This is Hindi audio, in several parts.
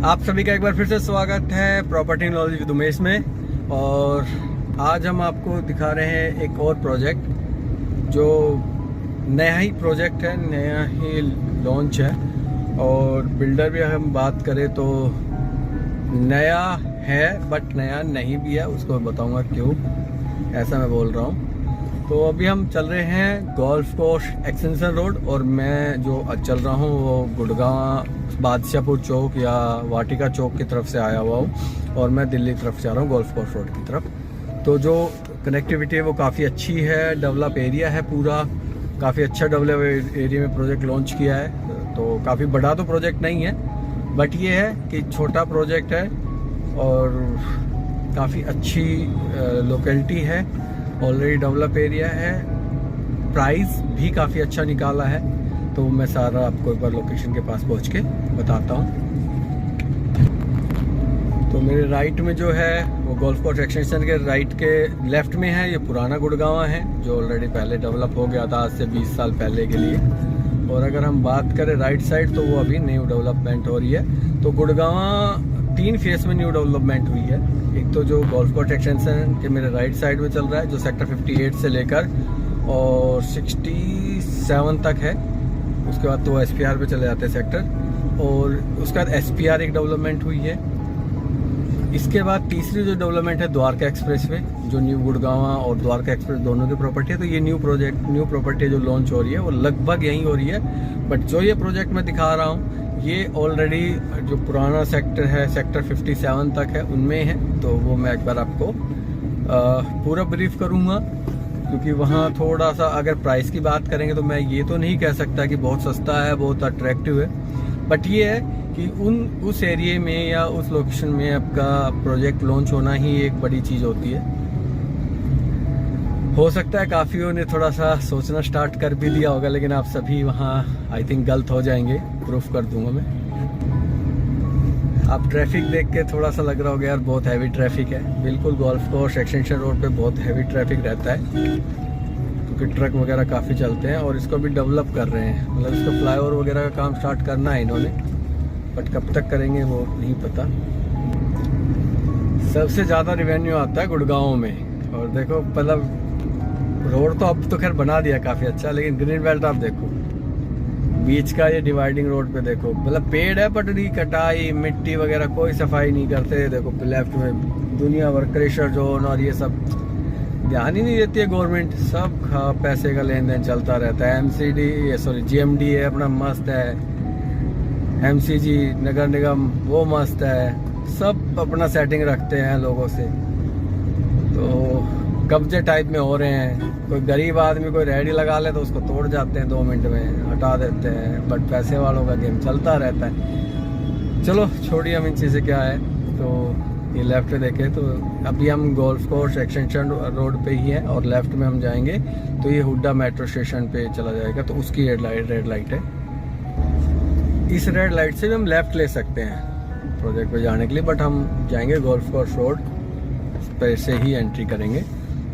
आप सभी का एक बार फिर से स्वागत है प्रॉपर्टी नॉलेज विद उमेश में। और आज हम आपको दिखा रहे हैं एक और प्रोजेक्ट जो नया ही प्रोजेक्ट है, नया ही लॉन्च है। और बिल्डर भी हम बात करें तो नया है बट नया नहीं भी है, उसको बताऊंगा क्यों ऐसा मैं बोल रहा हूँ। तो अभी हम चल रहे हैं गोल्फ कोर्स एक्सटेंशन रोड, और मैं जो चल रहा हूँ वो गुड़गांव बादशाहपुर चौक या वाटिका चौक की तरफ से आया हुआ हूँ, और मैं दिल्ली की तरफ से आ रहा हूँ गोल्फ कोर्स रोड की तरफ। तो जो कनेक्टिविटी है वो काफ़ी अच्छी है, डेवलप एरिया है पूरा, काफ़ी अच्छा डेवलप एरिया में प्रोजेक्ट लॉन्च किया है। तो काफ़ी बड़ा तो प्रोजेक्ट नहीं है बट ये है कि छोटा प्रोजेक्ट है और काफ़ी अच्छी लोकेलिटी है, ऑलरेडी डेवलप एरिया है, प्राइस भी काफ़ी अच्छा निकाला है। तो मैं सारा आपको एक बार लोकेशन के पास पहुंच के बताता हूं। तो मेरे राइट में जो है वो गोल्फ कोर्स एक्सटेंशन के राइट के लेफ्ट में है ये पुराना गुड़गांव है, जो ऑलरेडी पहले डेवलप हो गया था आज से 20 साल पहले के लिए। और अगर हम बात करें राइट साइड तो वो अभी न्यू डेवलपमेंट हो रही है। तो गुड़गांव 3 फेस में न्यू डेवलपमेंट हुई है। एक तो जो गोल्फ कोर्स एक्सटेंशन के मेरे राइट साइड में चल रहा है, जो सेक्टर 58 से लेकर और 67 तक है। उसके बाद तो SPR पे चले जाते हैं सेक्टर, और उसके बाद SPR एक डेवलपमेंट हुई है। इसके बाद तीसरी जो डेवलपमेंट है द्वारका एक्सप्रेस वे, जो न्यू गुड़गांव और द्वारका एक्सप्रेस दोनों की प्रॉपर्टी है। तो ये न्यू प्रॉपर्टी जो लॉन्च हो रही है वो लगभग यहीं हो रही है। बट जो ये प्रोजेक्ट मैं दिखा रहा हूँ ये ऑलरेडी जो पुराना सेक्टर है, सेक्टर 57 तक है, उनमें है। तो वो मैं एक बार आपको पूरा ब्रीफ करूँगा, क्योंकि वहाँ थोड़ा सा अगर प्राइस की बात करेंगे तो मैं ये तो नहीं कह सकता कि बहुत सस्ता है, बहुत अट्रैक्टिव है। बट ये है कि उस एरिया में या उस लोकेशन में आपका प्रोजेक्ट लॉन्च होना ही एक बड़ी चीज़ होती है। हो सकता है काफ़ियों ने थोड़ा सा सोचना स्टार्ट कर भी दिया होगा, लेकिन आप सभी वहाँ आई थिंक गलत हो जाएंगे, प्रूफ कर दूंगा मैं। आप ट्रैफिक देख के थोड़ा सा लग रहा होगा यार बहुत हैवी ट्रैफिक है। बिल्कुल गोल्फ कोर्स एक्सटेंशन रोड पे बहुत हैवी ट्रैफिक रहता है, क्योंकि ट्रक वगैरह काफ़ी चलते हैं। और इसको भी डेवलप कर रहे हैं, मतलब इसका फ्लाईओवर वगैरह का काम स्टार्ट करना है इन्होंने, बट कब तक करेंगे वो नहीं पता। सबसे ज़्यादा रिवेन्यू आता है गुड़गांव में। और देखो मतलब रोड तो अब तो खैर बना दिया काफ़ी अच्छा, लेकिन ग्रीन बेल्ट आप देखो, बीच का ये डिवाइडिंग रोड पे देखो, मतलब पेड़ है पटरी कटाई मिट्टी वगैरह कोई सफाई नहीं करते। देखो लेफ्ट में दुनिया भर क्रेशर जोन और ये सब ध्यान ही नहीं देती है गवर्नमेंट। सब पैसे का लेन देन चलता रहता है। GMD है अपना मस्त है, MCG नगर निगम वो मस्त है, सब अपना सेटिंग रखते हैं लोगों से। तो कब्जे टाइप में हो रहे हैं। कोई गरीब आदमी कोई रेडी लगा ले तो उसको तोड़ जाते हैं 2 मिनट में, हटा देते हैं। बट पैसे वालों का गेम चलता रहता है। चलो छोड़िए हम इन चीज़ें क्या है। तो ये लेफ्ट पे देखें तो अभी हम गोल्फ कोर्स एक्सटेंशन रोड पे ही है, और लेफ्ट में हम जाएंगे तो ये हुड्डा मेट्रो स्टेशन पे चला जाएगा। तो उसकी रेड लाइट है। इस रेड लाइट से भी हम लेफ्ट ले सकते हैं प्रोजेक्ट पे जाने के लिए, बट हम जाएंगे गोल्फ कोर्स रोड पे से ही एंट्री करेंगे,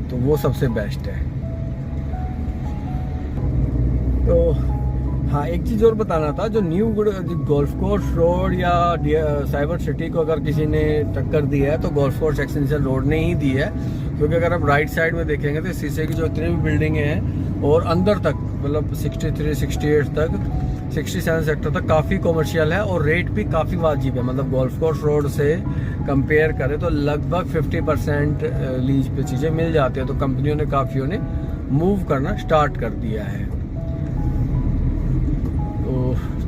तो वो सबसे बेस्ट है। तो हाँ, एक चीज़ और बताना था, जो न्यू गोल्फ कोर्स रोड या साइबर सिटी को अगर किसी ने टक्कर दी है तो गोल्फ कोर्स एक्सटेंशन रोड ने ही दी है। क्योंकि अगर आप राइट साइड में देखेंगे तो शीशे की जो इतनी भी बिल्डिंगें हैं और अंदर तक मतलब 63, 68 तक 67 सेक्टर तक काफ़ी कॉमर्शियल है, और रेट भी काफ़ी वाजिब है। मतलब गोल्फ कोर्स रोड से कंपेयर करें तो लगभग 50% लीज पे चीज़ें मिल जाती है। तो कंपनियों ने काफ़ियों ने मूव करना स्टार्ट कर दिया है।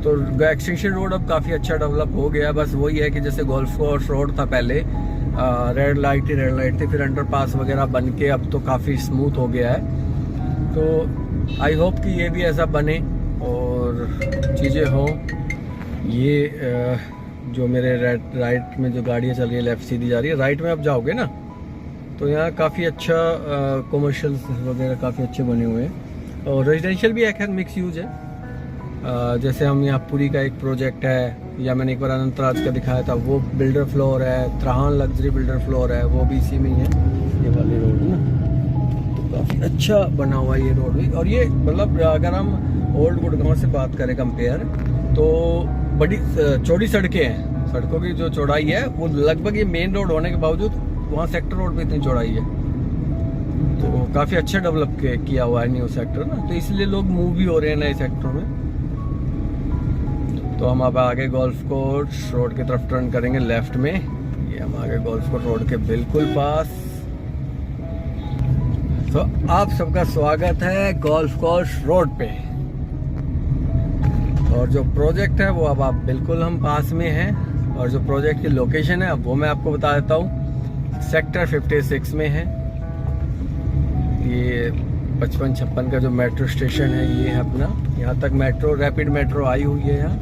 तो एक्सटेंशन रोड अब काफ़ी अच्छा डेवलप हो गया। बस वही है कि जैसे गोल्फ कोर्स रोड था पहले, रेड लाइट थी, फिर अंडरपास वगैरह बन के अब तो काफ़ी स्मूथ हो गया है। तो आई होप कि ये भी ऐसा बने और चीज़ें हों। ये जो मेरे राइट में जो गाड़ियाँ चल रही है लेफ्ट सीधी जा रही है, राइट में आप जाओगे ना तो यहाँ काफ़ी अच्छा कमर्शियल वगैरह काफ़ी अच्छे बने हुए हैं, और रेजिडेंशियल भी एक है, मिक्स यूज है। जैसे हम यहाँ पुरी का एक प्रोजेक्ट है, या मैंने एक बार अनंतराज का दिखाया था, वो बिल्डर फ्लोर है। त्राहन लग्जरी बिल्डर फ्लोर है, वो भी इसी में ही है। ये वाली रोड ना तो काफ़ी अच्छा बना हुआ है ये रोड भी। और ये मतलब अगर हम ओल्ड गुड़गांव से बात करें कंपेयर, तो बड़ी चौड़ी सड़कें हैं, सड़कों की जो चौड़ाई है वो लगभग ये मेन रोड होने के बावजूद वहाँ सेक्टर रोड पे इतनी चौड़ाई है, तो काफ़ी अच्छा डेवलप किया हुआ है न्यू सेक्टर ना, तो इसलिए लोग मूव भी हो रहे हैं नए सेक्टरों में। तो हम अब आगे गोल्फ कोर्स रोड की तरफ टर्न करेंगे लेफ्ट में। ये हम आगे गोल्फ कोर्स रोड के बिल्कुल पास। तो आप सबका स्वागत है गोल्फ कोर्स रोड पे, और जो प्रोजेक्ट है वो अब आप बिल्कुल हम पास में हैं, और जो प्रोजेक्ट की लोकेशन है अब वो मैं आपको बता देता हूँ। सेक्टर 56 में है ये 55-56 का जो मेट्रो स्टेशन है ये है अपना। यहाँ तक मेट्रो रैपिड मेट्रो आई हुई है यहाँ,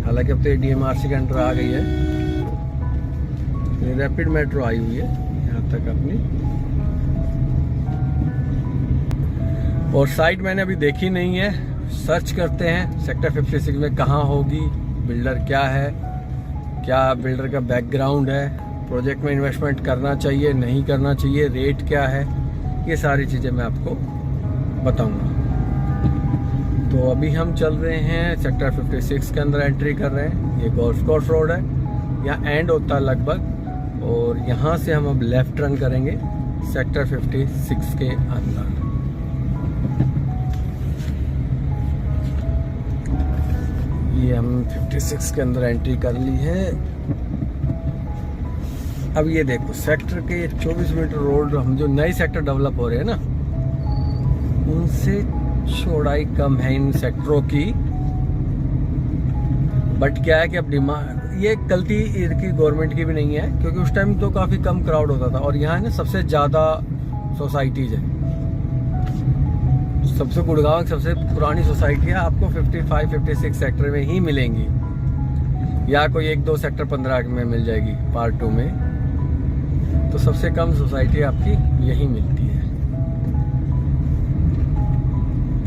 हालांकि अब तो ये DMRC के अंडर आ गई है, ये रैपिड मेट्रो आई हुई है यहाँ तक अपनी। और साइट मैंने अभी देखी नहीं है, सर्च करते हैं सेक्टर 56 में कहाँ होगी, बिल्डर क्या है, क्या बिल्डर का बैकग्राउंड है, प्रोजेक्ट में इन्वेस्टमेंट करना चाहिए नहीं करना चाहिए, रेट क्या है, ये सारी चीज़ें मैं आपको बताऊंगा। तो अभी हम चल रहे हैं सेक्टर 56 के अंदर, एंट्री कर रहे हैं। ये गोल्फ कोर्स रोड है, यहाँ एंड होता है लगभग, और यहाँ से हम अब लेफ्ट टर्न करेंगे सेक्टर 56 के अंदर। ये हम 56 के अंदर एंट्री कर ली है। अब ये देखो सेक्टर के 24 मीटर रोड, हम जो नए सेक्टर डेवलप हो रहे हैं ना उनसे चौड़ाई कम है इन सेक्टरों की, बट क्या है कि अब डिमांड, ये गलती इनकी गवर्नमेंट की भी नहीं है, क्योंकि उस टाइम तो काफ़ी कम क्राउड होता था, और यहाँ ना सबसे ज़्यादा सोसाइटीज है। सबसे गुड़गांव की सबसे पुरानी सोसाइटियाँ आपको 55-56 सेक्टर में ही मिलेंगी, या कोई 1-2 सेक्टर 15 में मिल जाएगी पार्ट 2 में, तो सबसे कम सोसाइटी आपकी यही मिलती है।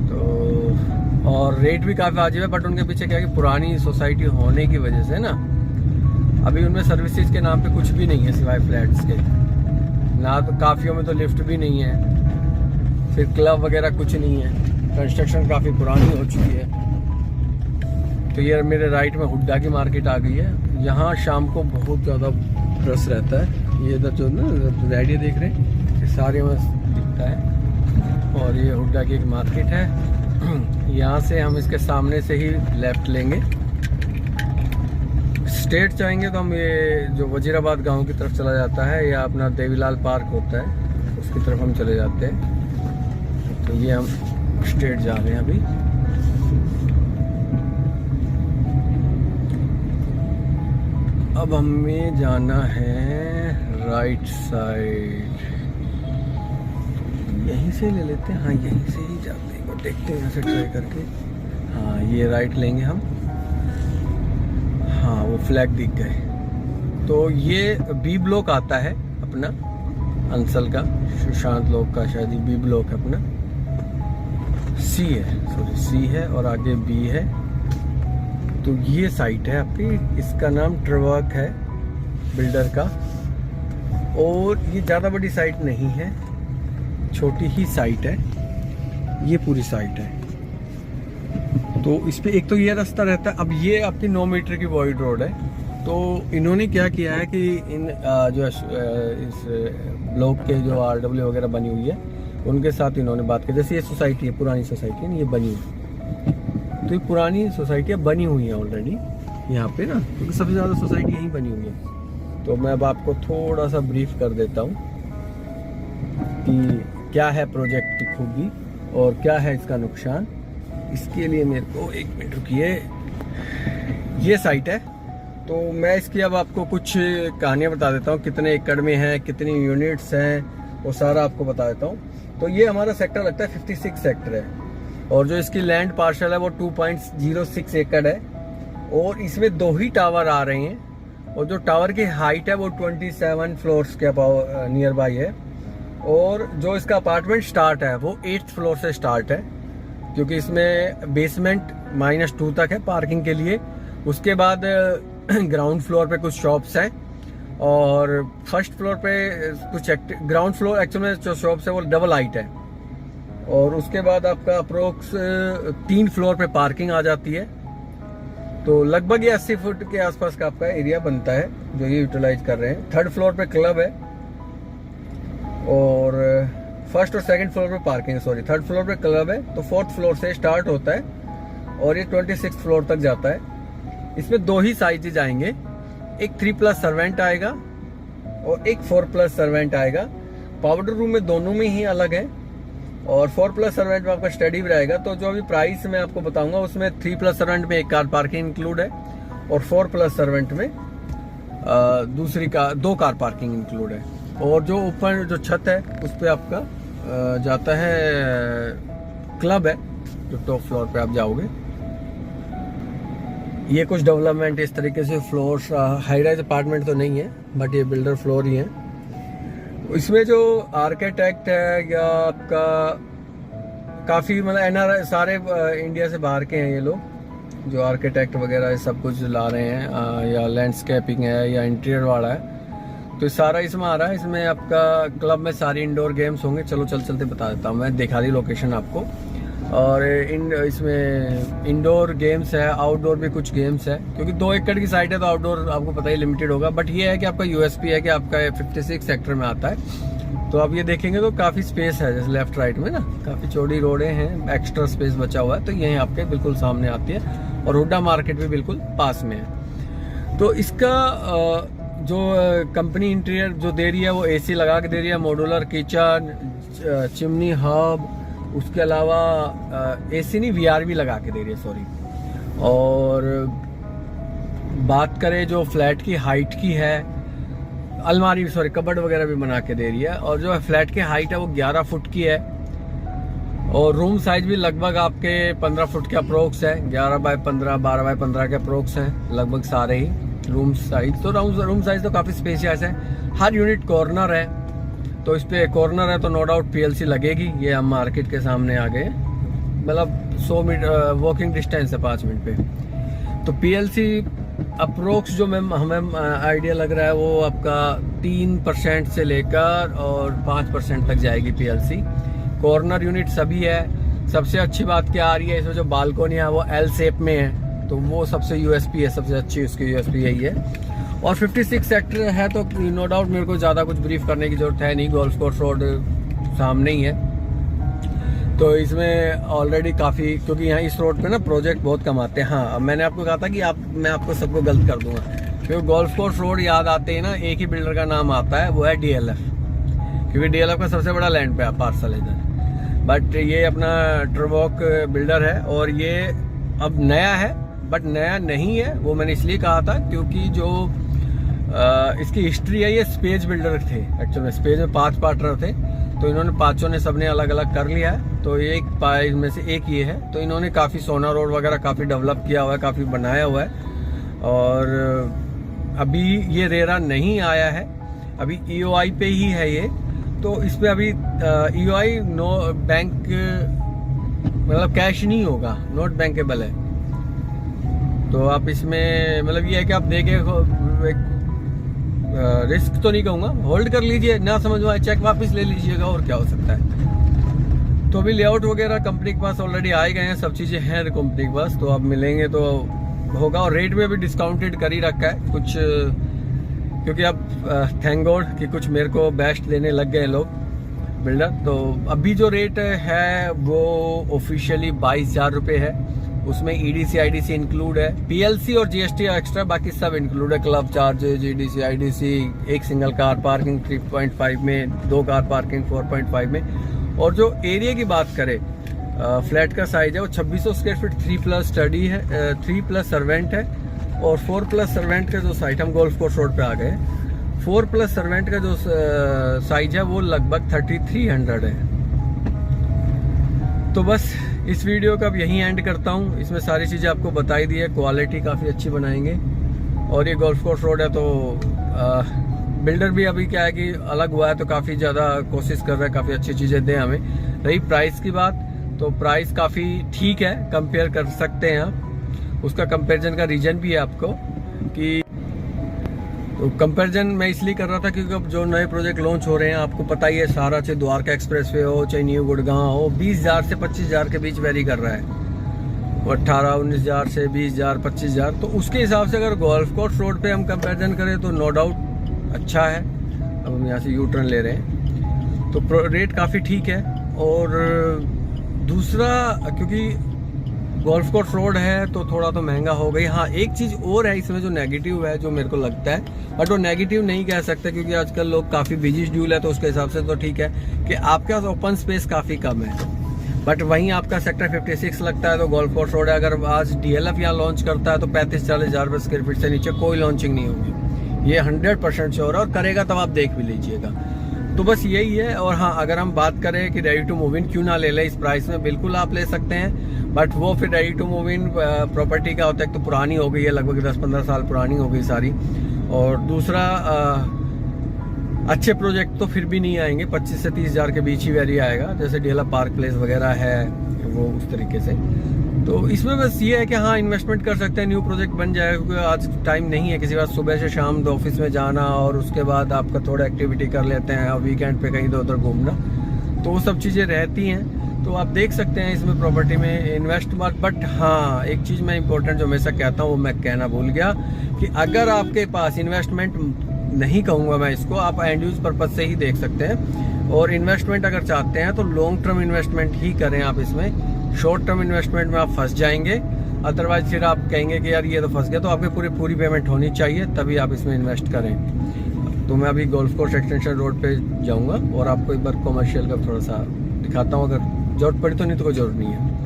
तो और रेट भी काफ़ी वाजिब है, बट उनके पीछे क्या है कि पुरानी सोसाइटी होने की वजह से ना अभी उनमें सर्विसेज के नाम पे कुछ भी नहीं है सिवाय फ्लैट्स के, ना तो काफ़ियों में तो लिफ्ट भी नहीं है, फिर क्लब वगैरह कुछ नहीं है, कंस्ट्रक्शन काफ़ी पुरानी हो चुकी है। तो ये मेरे राइट में हुड्डा की मार्केट आ गई है, यहाँ शाम को बहुत ज़्यादा रश रहता है। ये इधर जो ना रेडियो देख रहे हैं ये सारे में दिखता है, और ये हुड्डा की एक मार्केट है। यहाँ से हम इसके सामने से ही लेफ्ट लेंगे, स्ट्रेट जाएंगे तो हम ये जो वजीराबाद गांव की तरफ चला जाता है, या अपना देवीलाल पार्क होता है उसकी तरफ हम चले जाते हैं। तो ये हम स्ट्रेट जा रहे हैं अभी। अब हमें जाना है राइट साइड, यहीं से ले लेते हैं। हाँ यहीं से ही जाते हैं, और देखते हैं यहाँ से ट्राई करके। हाँ ये राइट लेंगे हम। हाँ वो फ्लैग दिख गए। तो ये B ब्लॉक आता है अपना, अंसल का, सुशांत लोक का शायद B ब्लॉक है अपना। C है, सॉरी C है, और आगे B है। तो ये साइट है आपकी, इसका नाम ट्रवर्क है बिल्डर का, और ये ज़्यादा बड़ी साइट नहीं है, छोटी ही साइट है, ये पूरी साइट है। तो इस पे एक तो ये रास्ता रहता है। अब ये आपकी 9 मीटर की वॉइड रोड है, तो इन्होंने क्या किया है कि इन जो इस ब्लॉक के जो RW वगैरह बनी हुई है उनके साथ इन्होंने बात की। जैसे ये सोसाइटी है, पुरानी सोसाइटी है ना, ये बनी हुई, तो ये पुरानी सोसाइटियाँ बनी हुई हैं ऑलरेडी यहाँ पे ना, क्योंकि सबसे ज़्यादा सोसाइटी यहीं बनी हुई है। तो मैं अब आपको थोड़ा सा ब्रीफ कर देता हूँ कि क्या है प्रोजेक्ट की खूबी और क्या है इसका नुकसान। इसके लिए मेरे को 1 मिनट रुकिए। ये साइट है, तो मैं इसकी अब आपको कुछ कहानियाँ बता देता हूँ, कितने एकड़ में है, कितनी यूनिट्स हैं, वो सारा आपको बता देता हूँ। तो ये हमारा सेक्टर लगता है 56 सेक्टर है, और जो इसकी लैंड पार्शल है वो 2.06 एकड़ है, और इसमें 2 ही टावर आ रहे हैं, और जो टावर की हाइट है वो 27 फ्लोर्स के नियर बाई है, और जो इसका अपार्टमेंट स्टार्ट है वो 8th फ्लोर से स्टार्ट है, क्योंकि इसमें बेसमेंट -2 तक है पार्किंग के लिए। उसके बाद ग्राउंड फ्लोर पे कुछ शॉप्स हैं, और फर्स्ट फ्लोर पे कुछ ग्राउंड फ्लोर एक्चुअल में जो शॉप्स है वो डबल हाइट है, और उसके बाद आपका अप्रोक्स 3 फ्लोर पे पार्किंग आ जाती है। तो लगभग ये 80 फुट के आसपास का आपका एरिया बनता है जो ये यूटिलाइज कर रहे हैं। 3rd फ्लोर पे क्लब है और 1st और 2nd फ्लोर पे पार्किंग, 3rd फ्लोर पे क्लब है। तो 4th फ्लोर से स्टार्ट होता है और ये 26th फ्लोर तक जाता है। इसमें 2 ही साइजेज आएंगे, एक 3+ सर्वेंट आएगा और एक 4+ सर्वेंट आएगा। पाउडर रूम में दोनों में ही अलग है और 4+ सर्वेंट में आपका स्टडी भी रहेगा। तो जो अभी प्राइस मैं आपको बताऊंगा उसमें 3+ सर्वेंट में 1 कार पार्किंग इंक्लूड है और 4+ सर्वेंट में 2 कार पार्किंग इंक्लूड है। और जो ऊपर जो छत है उस पर आपका जाता है क्लब है जो टॉप फ्लोर पे आप जाओगे। ये कुछ डेवलपमेंट इस तरीके से फ्लोर्स, हाई राइज अपार्टमेंट तो नहीं है बट ये बिल्डर फ्लोर ही है। इसमें जो आर्किटेक्ट है या आपका काफ़ी मतलब एनआरआई सारे इंडिया से बाहर के हैं ये लोग, जो आर्किटेक्ट वगैरह सब कुछ ला रहे हैं, या लैंडस्केपिंग है या इंटीरियर वाला है, तो सारा इसमें आ रहा है। इसमें आपका क्लब में सारी इंडोर गेम्स होंगे। चलो चलते बता देता हूँ, मैं दिखा दी लोकेशन आपको। और इसमें इंडोर गेम्स है, आउटडोर भी कुछ गेम्स है, क्योंकि 2 एकड़ की साइड है तो आउटडोर आपको पता ही लिमिटेड होगा। बट ये है कि आपका यूएसपी है कि आपका 56 सेक्टर में आता है। तो आप ये देखेंगे तो काफ़ी स्पेस है, जैसे लेफ्ट राइट में ना काफ़ी चौड़ी रोडें हैं, एक्स्ट्रा स्पेस बचा हुआ है। तो यही आपके बिल्कुल सामने आती है और हुड्डा मार्केट भी बिल्कुल पास में है। तो इसका जो कंपनी इंटीरियर जो दे रही है वो AC लगा के दे रही है, मॉड्यूलर किचन, चिमनी हब, उसके अलावा AC नहीं VR भी लगा के दे रही है, सॉरी। और बात करें जो फ्लैट की हाइट की है, अलमारी कबर्ड वगैरह भी बना के दे रही है। और जो फ्लैट की हाइट है वो 11 फुट की है और रूम साइज भी लगभग आपके 15 फुट के अप्रोक्स है, 11 बाय 15, 12 बाय 15 के अप्रोक्स है लगभग सारे ही रूम साइज। तो रूम साइज तो काफ़ी स्पेशियस है। हर यूनिट कॉर्नर है, तो इस पे कॉर्नर है तो नो डाउट PLC लगेगी। ये हम मार्केट के सामने आ गए, मतलब 100 मीटर वॉकिंग डिस्टेंस है 5 मिनट पे। तो PLC अप्रोक्स जो हमें आइडिया लग रहा है वो आपका 3% से लेकर और 5% तक जाएगी PLC। कॉर्नर यूनिट सभी है। सबसे अच्छी बात क्या आ रही है, इसमें जो बालकोनी है वो L शेप में है, तो वो सबसे USP है, सबसे अच्छी उसकी USP यही है। और 56 सेक्टर है तो नो डाउट मेरे को ज़्यादा कुछ ब्रीफ करने की जरूरत है नहीं, गोल्फ कोर्स रोड सामने ही है। तो इसमें ऑलरेडी काफ़ी, क्योंकि यहाँ इस रोड पे ना प्रोजेक्ट बहुत कम आते हैं। हाँ, मैंने आपको कहा था कि मैं आपको सबको गलत कर दूंगा, क्योंकि गोल्फ कोर्स रोड याद आते हैं ना, एक ही बिल्डर का नाम आता है, वो है DLF, क्योंकि DLF का सबसे बड़ा लैंड पे पार्सल है इधर। बट ये अपना ट्रबॉक बिल्डर है और ये अब नया है, बट नया नहीं है। वो मैंने इसलिए कहा था क्योंकि जो इसकी हिस्ट्री है, ये स्पेज बिल्डर थे एक्चुअली। स्पेज में 5 पार्टनर थे, तो इन्होंने पांचों ने सबने अलग अलग कर लिया है। तो एक में से एक ये है, तो इन्होंने काफ़ी सोना रोड वगैरह काफ़ी डेवलप किया हुआ है, काफ़ी बनाया हुआ है। और अभी ये रेरा नहीं आया है, अभी EOI पे ही है ये। तो इस पे अभी EOI नो बैंक, मतलब कैश नहीं होगा, नॉट बैंकेबल है। तो आप इसमें मतलब ये है कि आप देखें, रिस्क तो नहीं कहूँगा, होल्ड कर लीजिए, ना समझ में आए चेक वापस ले लीजिएगा, और क्या हो सकता है। तो अभी लेआउट वगैरह कंपनी के पास ऑलरेडी आए गए हैं, सब चीज़ें हैं कंपनी के पास, तो आप मिलेंगे तो होगा। और रेट में भी डिस्काउंटेड कर ही रखा है कुछ, क्योंकि अब थैंक गॉड कि कुछ मेरे को बेस्ट देने लग गए लोग बिल्डर। तो अभी जो रेट है वो ऑफिशियली 22,000 रुपये है, उसमें EDC IDC इंक्लूड है, PLC और GST एक्स्ट्रा, बाकी सब इंक्लूड है। क्लब चार्जेज, EDC IDC, एक सिंगल कार पार्किंग 3.5 में, 2 कार पार्किंग 4.5 में। और जो एरिया की बात करें, फ्लैट का साइज है वो 2600 स्क्वायर फीट, 3+ स्टडी है, 3+ सर्वेंट है। और 4+ सर्वेंट का जो साइट, हम गोल्फ कोर्स रोड पे आ गए, 4+ सर्वेंट का जो साइज है वो लगभग 3300 है। तो बस इस वीडियो का अब यहीं एंड करता हूँ। इसमें सारी चीज़ें आपको बताई दी है, क्वालिटी काफ़ी अच्छी बनाएंगे। और ये गोल्फ कोर्स रोड है, तो बिल्डर भी अभी क्या है कि अलग हुआ है, तो काफ़ी ज़्यादा कोशिश कर रहा है काफ़ी अच्छी चीज़ें दें हमें। रही प्राइस की बात, तो प्राइस काफ़ी ठीक है, कंपेयर कर सकते हैं आप। उसका कंपेरिजन का रीजन भी है आपको कि, तो कंपैरिजन मैं इसलिए कर रहा था क्योंकि अब जो नए प्रोजेक्ट लॉन्च हो रहे हैं, आपको पता ही है सारा, चाहे द्वारका एक्सप्रेसवे हो, चाहे न्यू गुड़गांव हो, 20,000 से 25,000 के बीच वेरी कर रहा है। वो 18-19 हज़ार से 20 हज़ार 25 हज़ार। तो उसके हिसाब से अगर गोल्फ कोर्स रोड पे हम कंपैरिजन करें तो नो डाउट अच्छा है। अब हम यहाँ से यू टर्न ले रहे हैं तो रेट काफ़ी ठीक है। और दूसरा, क्योंकि गोल्फ कोर्स रोड है तो थोड़ा तो महंगा हो गई। हाँ, एक चीज़ और है इसमें जो नेगेटिव है, जो मेरे को लगता है, बट वो नेगेटिव नहीं कह सकते क्योंकि आजकल लोग काफ़ी बिजी शेड्यूल है, तो उसके हिसाब से तो ठीक है कि आपके पास ओपन स्पेस काफ़ी कम है। बट वहीं आपका सेक्टर 56 लगता है तो गोल्फ कोर्स रोड है। अगर आज DLF यहाँ लॉन्च करता है तो 35-40 हज़ार रुपये स्क्वायर फीट से नीचे कोई लॉन्चिंग नहीं होगी, ये 100% श्योर है। और करेगा तब आप देख भी लीजिएगा। तो बस यही है। और हाँ, अगर हम बात करें कि रेडी टू मूव इन क्यों ना ले लें इस प्राइस में, बिल्कुल आप ले सकते हैं। बट वो फिर ready to move in property का होता है, तो पुरानी हो गई है, लगभग 10-15 साल पुरानी हो गई सारी। और दूसरा, अच्छे प्रोजेक्ट तो फिर भी नहीं आएंगे, 25 से 30 हज़ार के बीच ही वेरी आएगा, जैसे DLF पार्क प्लेस वगैरह है वो उस तरीके से। तो इसमें बस ये है कि हाँ, इन्वेस्टमेंट कर सकते हैं, न्यू प्रोजेक्ट बन जाएगा, क्योंकि आज टाइम नहीं है किसी बात सुबह से शाम तो ऑफिस में जाना और उसके बाद आपका थोड़ा एक्टिविटी कर लेते हैं और वीकेंड पे कहीं इधर उधर घूमना, तो वो सब चीज़ें रहती हैं। तो आप देख सकते हैं इसमें प्रॉपर्टी में इन्वेस्ट। बट हाँ, एक चीज़ मैं इंपॉर्टेंट जो हमेशा कहता हूँ वो मैं कहना भूल गया कि अगर आपके पास इन्वेस्टमेंट नहीं कहूँगा मैं इसको, आप एंड यूज पर्पज से ही देख सकते हैं। और इन्वेस्टमेंट अगर चाहते हैं तो लॉन्ग टर्म इन्वेस्टमेंट ही करें आप इसमें। शॉर्ट टर्म इन्वेस्टमेंट में आप फंस जाएंगे, अदरवाइज फिर आप कहेंगे कि यार ये तो फंस गया। तो आपके पूरी पेमेंट होनी चाहिए तभी आप इसमें इन्वेस्ट करें। तो मैं अभी गोल्फ कोर्स एक्सटेंशन रोड पे जाऊंगा और आपको एक बार कमर्शियल का थोड़ा सा दिखाता हूँ, अगर जरूरत पड़ी तो, नहीं तो कोई जरूरत नहीं है।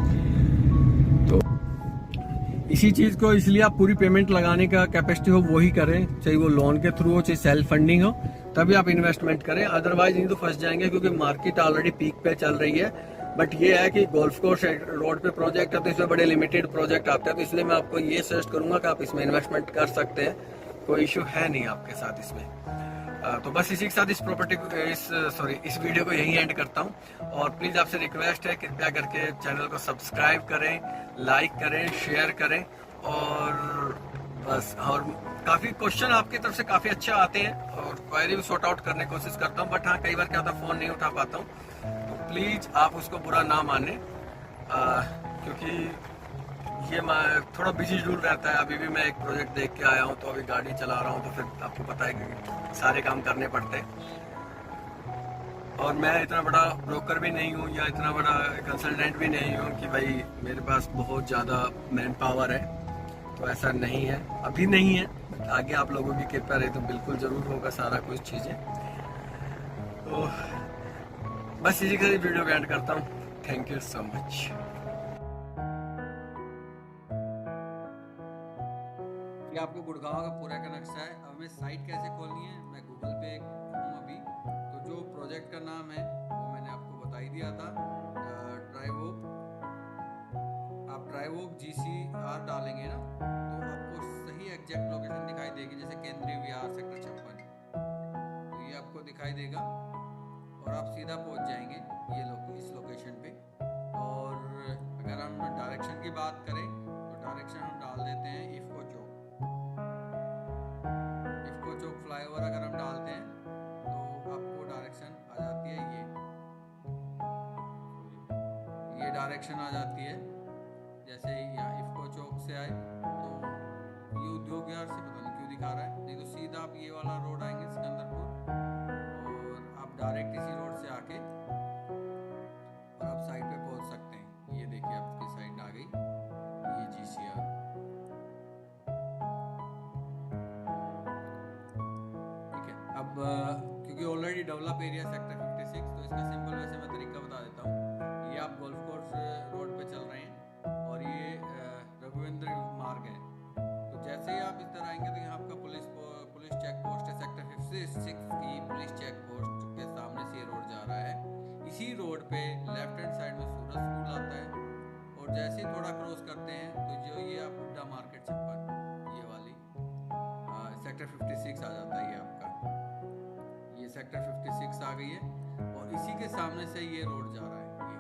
इसी चीज़ को इसलिए आप पूरी पेमेंट लगाने का कैपेसिटी हो वो ही करें, चाहे वो लोन के थ्रू हो चाहे सेल्फ फंडिंग हो, तभी आप इन्वेस्टमेंट करें। अदरवाइज नहीं तो फंस जाएंगे, क्योंकि मार्केट ऑलरेडी पीक पे चल रही है। बट ये है कि गोल्फ कोर्स रोड पे प्रोजेक्ट है तो इसमें बड़े लिमिटेड प्रोजेक्ट आते हैं, तो इसलिए मैं आपको ये सजेस्ट करूंगा कि आप इसमें इन्वेस्टमेंट कर सकते हैं, कोई इशू है नहीं आपके साथ इसमें। तो बस इसी के साथ इस वीडियो को यही एंड करता हूँ। और प्लीज़ आपसे रिक्वेस्ट है, कृपया करके चैनल को सब्सक्राइब करें, लाइक करें, शेयर करें। और बस, और काफ़ी क्वेश्चन आपकी तरफ से काफ़ी अच्छे आते हैं और क्वेरी भी सॉर्ट आउट करने की कोशिश करता हूँ। बट हाँ, कई बार क्या होता है फ़ोन नहीं उठा पाता हूँ, तो प्लीज़ आप उसको बुरा ना माने, क्योंकि ये थोड़ा बिजी शेड्यूल रहता है। अभी भी मैं एक प्रोजेक्ट देख के आया हूँ, तो अभी गाड़ी चला रहा हूँ, तो फिर आपको पता है कि सारे काम करने पड़ते हैं। और मैं इतना बड़ा ब्रोकर भी नहीं हूँ या इतना बड़ा कंसल्टेंट भी नहीं हूँ कि भाई मेरे पास बहुत ज़्यादा मैन पावर है, तो ऐसा नहीं है, अभी नहीं है। आगे आप लोगों की कृपा रहे तो बिल्कुल ज़रूर होगा सारा कुछ चीज़ें। तो बस इसी के साथ वीडियो को एंड करता हूँ। Thank you so much. ये आपको गुड़गांव का पूरा का नक्शा है। अब हमें साइट कैसे खोलनी है, मैं गूगल पे हूँ अभी, तो जो प्रोजेक्ट का नाम है वो मैंने आपको बता ही दिया था, ट्राइवोक। आप ट्राइवोक GCR डालेंगे ना तो आपको सही एग्जैक्ट लोकेशन दिखाई देगी, जैसे केंद्रीय विहार सेक्टर 56, तो ये आपको दिखाई देगा और आप सीधा पहुँच जाएंगे इस लोकेशन पे। और अगर हम डायरेक्शन की बात करें तो डायरेक्शन हम डाल देते हैं इफ्को चौक फ्लाईओवर अगर हम डालते हैं तो आपको डायरेक्शन आ जाती है, ये डायरेक्शन आ जाती है। जैसे ही यहाँ इफ्को चौक से आए तो ये उद्योग विहार से पता नहीं क्यों दिखा रहा है, नहीं तो सीधा आप ये वाला रोड आएंगे सिकंदरपुर, और आप डायरेक्ट इसी रोड से आके और आप साइड पे पहुंच सकते हैं। ये देखिए आपकी साइड आ गई, ये GCR। अब क्योंकि ऑलरेडी डेवलप एरिया सेक्टर 56, तो इसका सिंपल वैसे मैं तरीका बता देता हूँ। ये आप गोल्फ कोर्स रोड पे चल रहे हैं और ये रघुवेंद्र मार्ग है, तो जैसे ही आप इधर आएंगे तो यहाँ आपका पुलिस चेक पोस्ट है, सेक्टर 56 की पुलिस चेक पोस्ट के सामने से ये रोड जा रहा है। इसी रोड पे लेफ्ट हैंड साइड में सूरज स्कूल आता है, और जैसे ही थोड़ा क्रॉस करते हैं तो जो ये आप हुड्डा मार्केट 56 ये वाली सेक्टर 56 आ जाता है। ये आपका ये सेक्टर 56 आ गई है, और इसी के सामने से ये रोड जा रहा है ये।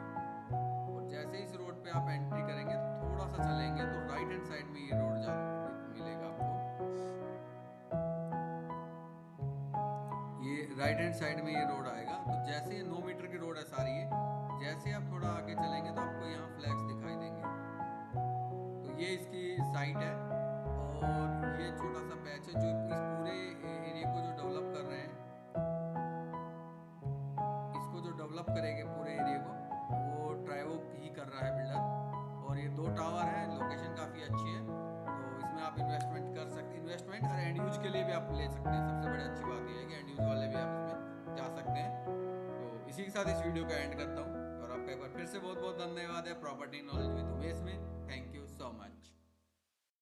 और जैसे इस रोड पे आप एंट्री करेंगे तो थोड़ा सा चलेंगे तो राइट हैंड साइड में ये रोड मिलेगा आपको। ये राइट हैंड साइड में ये रोड आएगा, तो जैसे ये 9 मीटर की रोड है सारी, ये जैसे आप थोड़ा आगे चलेंगे तो आपको यहाँ फ्लैग्स दिखाई देंगे। ये इसकी साइट है और ये छोटा सा पैच है जो इस पूरे एरिया को जो डेवलप कर रहे हैं, इसको जो डेवलप करेंगे पूरे एरिया को, वो ट्राइवो ही कर रहा है बिल्डर। और ये 2 टावर है, लोकेशन काफ़ी अच्छी है, तो इसमें आप इन्वेस्टमेंट कर सकते, इन्वेस्टमेंट और एंड यूज के लिए भी आप ले सकते हैं। सबसे बड़ी अच्छी बात ये है कि एंड यूज वाले भी आप इसमें जा सकते हैं। तो इसी के साथ इस वीडियो को एंड करता हूँ और आपका एक बार फिर से बहुत बहुत धन्यवाद है प्रॉपर्टी नॉलेज विद उमेश में। Thank you.